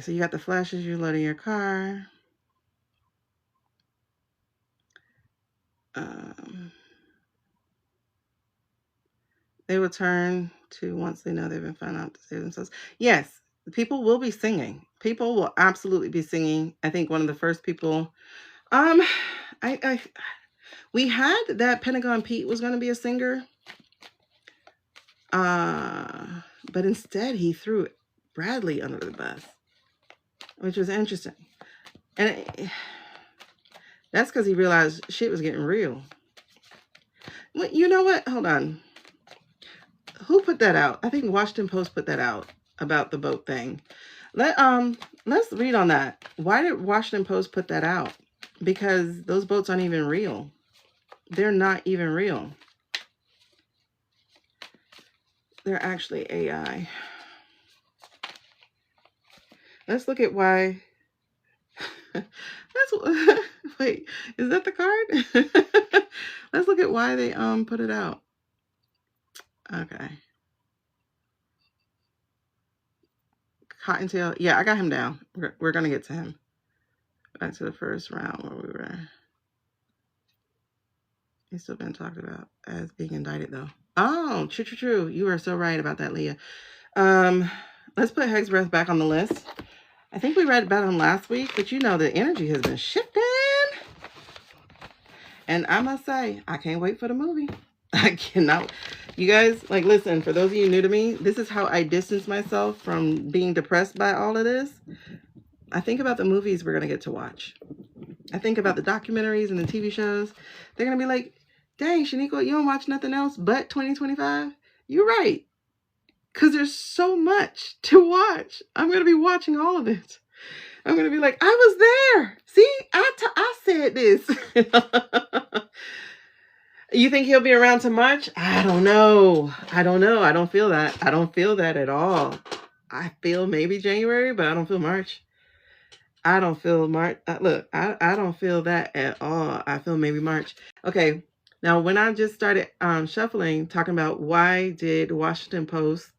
So you got the flashes, you're loading your car. They will turn to once they know they've been found out to save themselves. Yes, people will be singing. People will absolutely be singing. I think one of the first people, um, I we had that Pentagon Pete was going to be a singer, but instead he threw Bradley under the bus, which was interesting, and that's because he realized shit was getting real. Well, you know what? Hold on. Who put that out? I think Washington Post put that out about the boat thing. Let's read on that. Why did Washington Post put that out? Because those boats aren't even real. They're not even real. They're actually AI. Let's look at why. Wait, is that the card? Let's look at why they put it out. Okay. Cottontail. Yeah, I got him down. We're gonna get to him. Back to the first round where we were. He's still been talked about as being indicted though. Oh, true. You are so right about that, Leah. Let's put Kegsbreath back on the list. I think we read about him last week, but you know the energy has been shifting. And I must say, I can't wait for the movie. I cannot. You guys, like, listen, for those of you new to me, this is how I distance myself from being depressed by all of this. I think about the movies we're going to get to watch. I think about the documentaries and the TV shows. They're going to be like, dang, Shaneequa, you don't watch nothing else but 2025? You're right. Because there's so much to watch. I'm going to be watching all of it. I'm going to be like, I was there. See, I said this. You think he'll be around to March? I don't know. I don't feel that. I don't feel that at all. I feel maybe January, but I don't feel March. I don't feel March. Look, I don't feel that at all. I feel maybe March. Okay. Now, when I just started shuffling, talking about why did Washington Post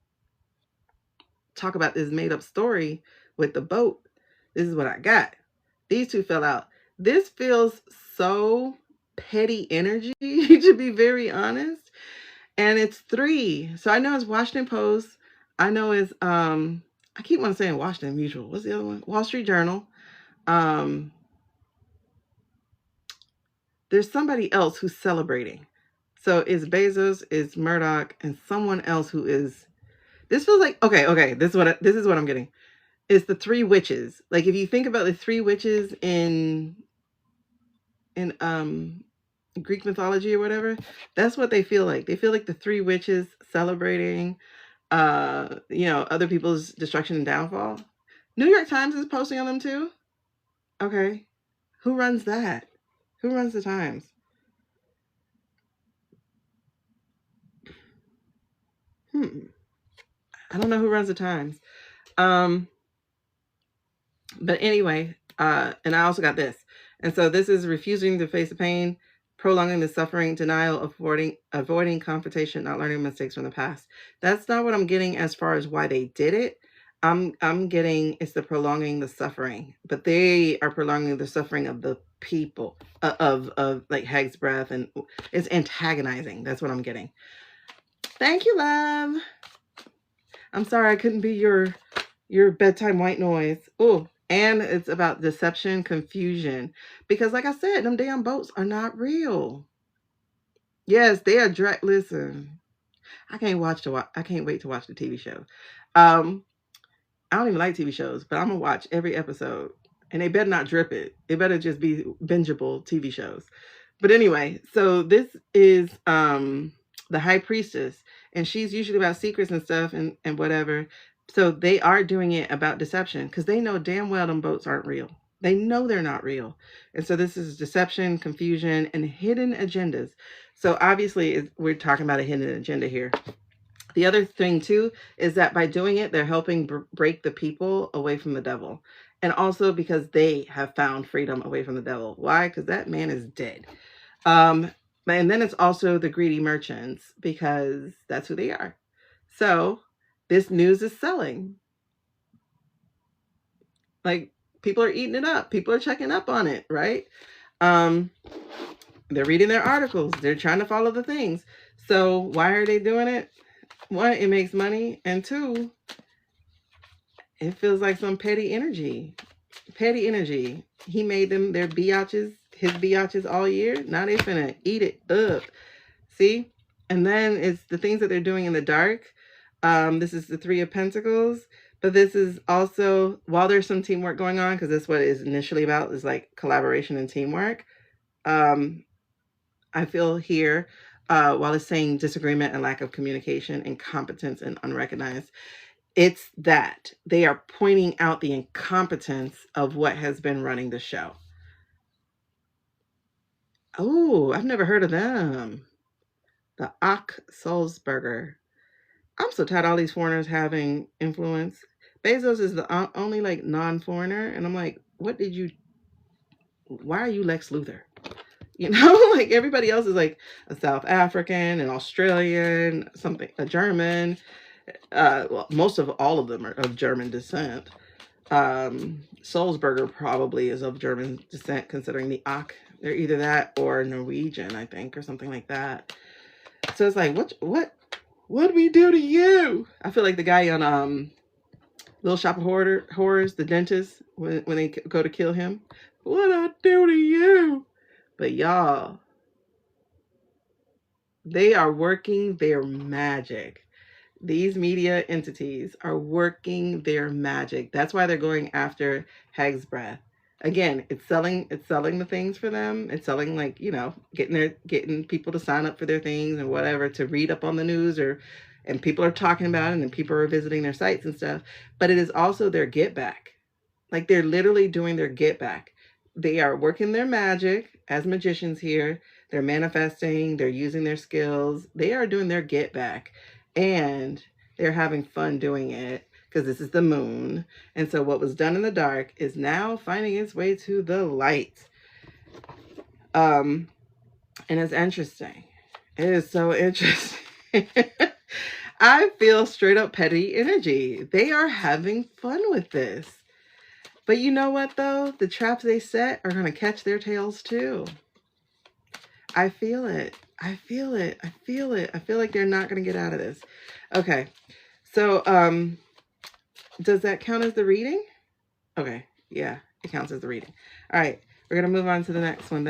talk about this made up story with the boat, this is what I got. These two fell out. This feels so petty energy, to be very honest. And it's 3. So I know it's Washington Post. I know it's I keep on saying Washington Mutual. What's the other one? Wall Street Journal. There's somebody else who's celebrating. So it's Bezos, it's Murdoch, and someone else who is. This feels like okay. This is what I'm getting. It's the 3 witches. Like if you think about the 3 witches in Greek mythology or whatever, that's what they feel like. They feel like the 3 witches celebrating, other people's destruction and downfall. New York Times is posting on them too. Okay, who runs that? Who runs the Times? I don't know who runs the Times. But anyway, and I also got this. And so this is refusing to face the pain, prolonging the suffering, denial, avoiding confrontation, not learning mistakes from the past. That's not what I'm getting as far as why they did it. I'm getting it's the prolonging the suffering, but they are prolonging the suffering of the people of like Kegsbreath, and it's antagonizing. That's what I'm getting. Thank you, love. I'm sorry I couldn't be your bedtime white noise. Oh, and it's about deception, confusion. Because like I said, them damn boats are not real. Yes, they are listen, I can't wait to watch the TV show. I don't even like TV shows, but I'm gonna watch every episode. And they better not drip it. It better just be bingeable TV shows. But anyway, so this is the high priestess, and she's usually about secrets and stuff and whatever. So they are doing it about deception because they know damn well them boats aren't real. They know they're not real. And so this is deception, confusion, and hidden agendas. So obviously we're talking about a hidden agenda here. The other thing too is that by doing it, they're helping break the people away from the devil. And also because they have found freedom away from the devil. Why? Because that man is dead. And then it's also the greedy merchants because that's who they are. So this news is selling. Like, people are eating it up. People are checking up on it, right? They're reading their articles. They're trying to follow the things. So why are they doing it? One, it makes money. And two, it feels like some petty energy. Petty energy. He made them their biatches, his biatches all year. Now they finna eat it up. See? And then it's the things that they're doing in the dark. This is the Three of Pentacles. But this is also, while there's some teamwork going on, because that's what it is initially about, is like collaboration and teamwork. I feel here, while it's saying disagreement and lack of communication, incompetence and unrecognized, it's that they are pointing out the incompetence of what has been running the show. Oh, I've never heard of them. The Ak Salzburger. I'm so tired of all these foreigners having influence. Bezos is the only like non-foreigner, and I'm like, what did you? Why are you Lex Luthor? You know, like everybody else is like a South African, an Australian, something, a German. Well, most of all of them are of German descent. Salzburger probably is of German descent, considering the Ak. They're either that or Norwegian, I think, or something like that. So it's like, what did we do to you? I feel like the guy on Little Shop of Horrors, the dentist, when they go to kill him. What I do to you? But y'all, they are working their magic. These media entities are working their magic. That's why they're going after Kegsbreath. Again, it's selling the things for them. It's selling, like, you know, getting people to sign up for their things and whatever, to read up on the news, and people are talking about it and people are visiting their sites and stuff. But it is also their get back. Like, they're literally doing their get back. They are working their magic as magicians here. They're manifesting, they're using their skills. They are doing their get back. And they're having fun doing it, because this is the moon. And so what was done in the dark is now finding its way to the light. And it's interesting. It is so interesting. I feel straight up petty energy. They are having fun with this. But you know what, though? The traps they set are going to catch their tails, too. I feel it. I feel it. I feel it. I feel like they're not going to get out of this. Okay. So, does that count as the reading? Okay. Yeah, it counts as the reading. All right. We're going to move on to the next one then.